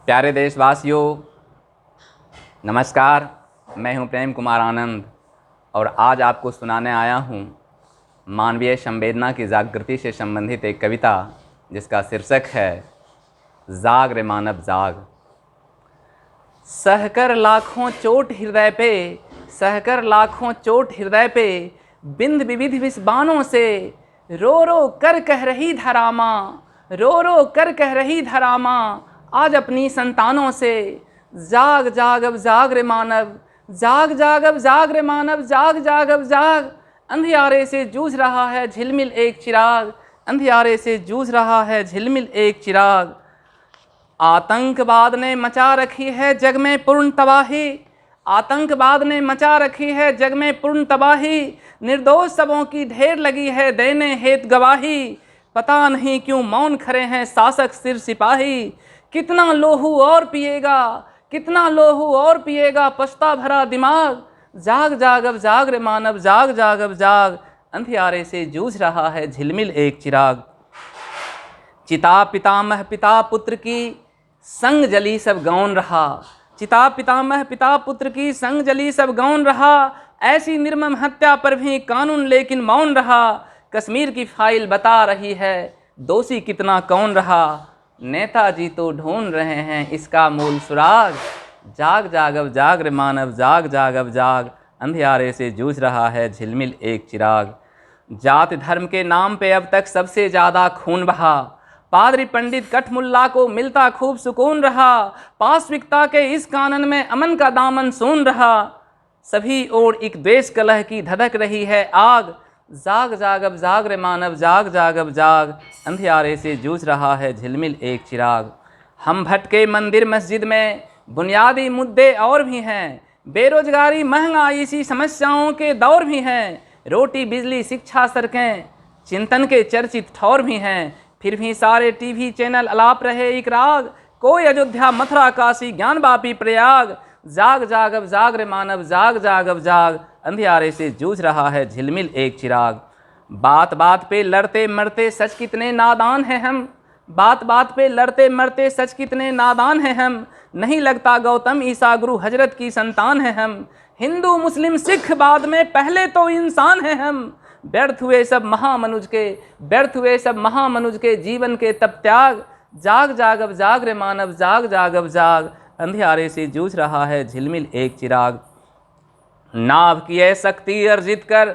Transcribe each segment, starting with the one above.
प्यारे देशवासियों, नमस्कार। मैं हूं प्रेम कुमार आनंद और आज आपको सुनाने आया हूं मानवीय संवेदना की जागृति से संबंधित एक कविता जिसका शीर्षक है जाग रे मानव जाग। सहकर लाखों चोट हृदय पे, सहकर लाखों चोट हृदय पे, बिंद विविध विष बाणों से रो रो कर कह रही धरा माँ, रो रो कर कह रही धरा माँ आज अपनी संतानों से। जाग जाग अब जाग रे मानव, जाग जाग अब जाग रे मानव, जाग जाग अब जाग। अंधियारे से जूझ रहा है झिलमिल एक चिराग, अंधियारे से जूझ रहा है झिलमिल एक चिराग। आतंकवाद ने मचा रखी है जग में पूर्ण तबाही, आतंकवाद ने मचा रखी है जग में पूर्ण तबाही। निर्दोष सबों की ढेर लगी है देने हेत गवाही, पता नहीं क्यों मौन खड़े हैं शासक सिर सिपाही। कितना लोहू और पिएगा, कितना लोहू और पिएगा पछता भरा दिमाग। जाग जाग अब जाग रे मानव, जाग जाग अब जाग। अंधियारे से जूझ रहा है झिलमिल एक चिराग। चिता पितामह पिता पुत्र की संग जली सब गौन रहा, चिता पितामह पिता पुत्र की संग जली सब गौन रहा। ऐसी निर्मम हत्या पर भी कानून लेकिन मौन रहा। कश्मीर की फाइल बता रही है दोषी कितना कौन रहा। नेताजी तो ढूंढ रहे हैं इसका मूल सुराग। जाग जाग अब जाग रे मानव, जाग जाग अब जाग। अंधियारे से जूझ रहा है झिलमिल एक चिराग। जात धर्म के नाम पे अब तक सबसे ज़्यादा खून बहा, पादरी पंडित कठमुल्ला को मिलता खूब सुकून रहा। पाशविकता के इस कानन में अमन का दामन सून रहा। सभी ओर एक द्वेष कलह की धधक रही है आग। जाग जाग अब जाग रे मानव, जाग जाग अब जाग। अंधियारे से जूझ रहा है झिलमिल एक चिराग। हम भटके मंदिर मस्जिद में बुनियादी मुद्दे और भी हैं, बेरोजगारी महंगाई सी समस्याओं के दौर भी हैं। रोटी बिजली शिक्षा सड़कें चिंतन के चर्चित ठौर भी हैं। फिर भी सारे टीवी चैनल अलाप रहे एक राग, कोई अयोध्या मथुरा काशी ज्ञान वापी प्रयाग। जाग जाग अब जाग रे मानव, जाग जाग अब जाग। अंधियारे से जूझ रहा है झिलमिल एक चिराग। बात बात पे लड़ते मरते सच कितने नादान हैं हम, बात बात पे लड़ते मरते सच कितने नादान हैं हम। नहीं लगता गौतम ईसा गुरु हजरत की संतान हैं हम। हिंदू मुस्लिम सिख बाद में पहले तो इंसान हैं हम। व्यर्थ हुए सब महामनुज के, व्यर्थ हुए सब महामनुज के जीवन के तब त्याग। जाग जाग अब जाग रे मानव, जाग जाग अब जाग। अंधियारे से जूझ रहा है झिलमिल एक चिराग। नाभ की ये शक्ति अर्जित कर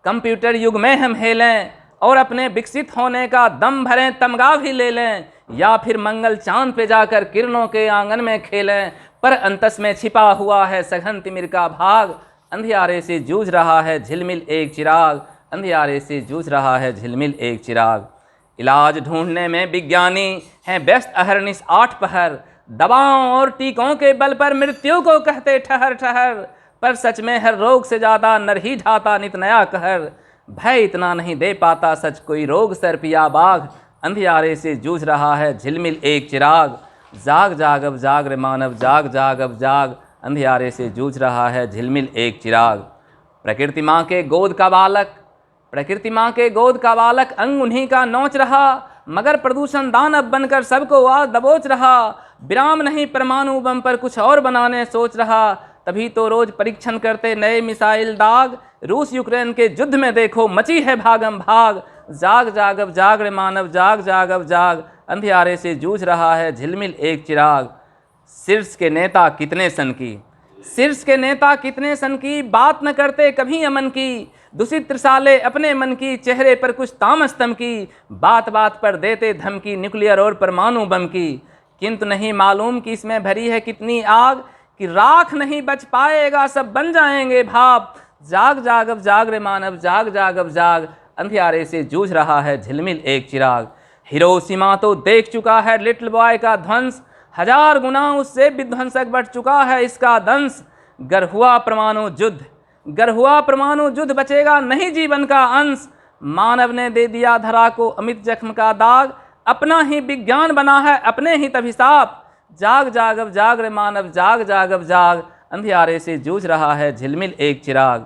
कंप्यूटर युग में हम हेलें, और अपने विकसित होने का दम भरें तमगा भी ले लें। या फिर मंगल चांद पे जाकर किरणों के आंगन में खेलें, पर अंतस में छिपा हुआ है सघन तिमिर का भाग। अंधियारे से जूझ रहा है झिलमिल एक चिराग, अंधियारे से जूझ रहा है झिलमिल एक चिराग। इलाज ढूंढने में विज्ञानी हैं व्यस्त अहरनिश आठ पहर, दवाओं और टीकों के बल पर मृत्यु को कहते ठहर ठहर। पर सच में हर रोग से ज़्यादा नर ही ढाता नित नया कहर। भय इतना नहीं दे पाता सच कोई रोग सर्प या बाघ। अंधियारे से जूझ रहा है झिलमिल एक चिराग। जाग जाग अब जाग रे मानव, जाग जाग अब जाग। अंधियारे से जूझ रहा है झिलमिल एक चिराग। प्रकृति माँ के गोद का बालक, प्रकृति माँ के गोद का बालक अंग उन्हीं का नोच रहा। मगर प्रदूषण दानव बनकर सबको आज दबोच रहा। विराम नहीं परमाणु बम पर कुछ और बनाने सोच रहा। तभी तो रोज परीक्षण करते नए मिसाइल दाग। रूस यूक्रेन के युद्ध में देखो मची है भागम भाग। जाग जाग अब जाग रे मानव, जाग जाग अब जाग। अंधियारे से जूझ रहा है झिलमिल एक चिराग। शीर्ष के नेता कितने सन की, शीर्ष के नेता कितने सन की, बात न करते कभी अमन की। दूषित त्रिसाले अपने मन की, चेहरे पर कुछ तामस तम की। बात बात पर देते धमकी न्यूक्लियर और परमाणु बम की। किंतु नहीं मालूम कि इसमें भरी है कितनी आग, कि राख नहीं बच पाएगा सब बन जाएंगे भाप। जाग जाग अब जाग रे मानव, जाग जाग अब जाग। अंधियारे से जूझ रहा है झिलमिल एक चिराग। हिरोशिमा तो देख चुका है लिटिल बॉय का ध्वंस, हजार गुना उससे विध्वंसक बढ़ चुका है इसका दंश। गर हुआ परमाणु युद्ध, गर हुआ परमाणु युद्ध बचेगा नहीं जीवन का अंश। मानव ने दे दिया धरा को अमित जख्म का दाग, अपना ही विज्ञान बना है अपने ही तभिशाप। जाग जाग अब जाग रे मानव, जाग जाग अब जाग। अंधियारे से जूझ रहा है झिलमिल एक चिराग।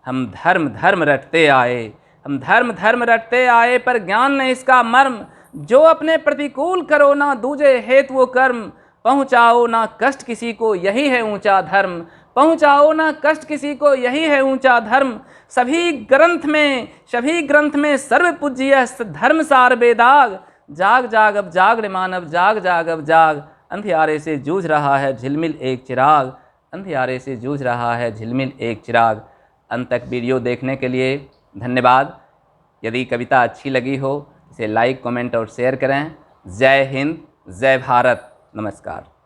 हम धर्म धर्म रटते आए, हम धर्म धर्म रटते आए, पर ज्ञान ने इसका मर्म। जो अपने प्रतिकूल करो ना दूजे हेतु वो कर्म, पहुँचाओ ना कष्ट किसी को, यही है ऊंचा धर्म। पहुँचाओ ना कष्ट किसी को, यही है ऊंचा धर्म। सभी ग्रंथ में सर्व पूज्य धर्म सार बेदाग। जाग जाग अब जाग रे मानव, जाग जाग अब जाग। अंधियारे से जूझ रहा है झिलमिल एक चिराग, अंधियारे से जूझ रहा है झिलमिल एक चिराग। अंत तक वीडियो देखने के लिए धन्यवाद। यदि कविता अच्छी लगी हो इसे लाइक, कमेंट और शेयर करें। जय हिंद, जय भारत, नमस्कार।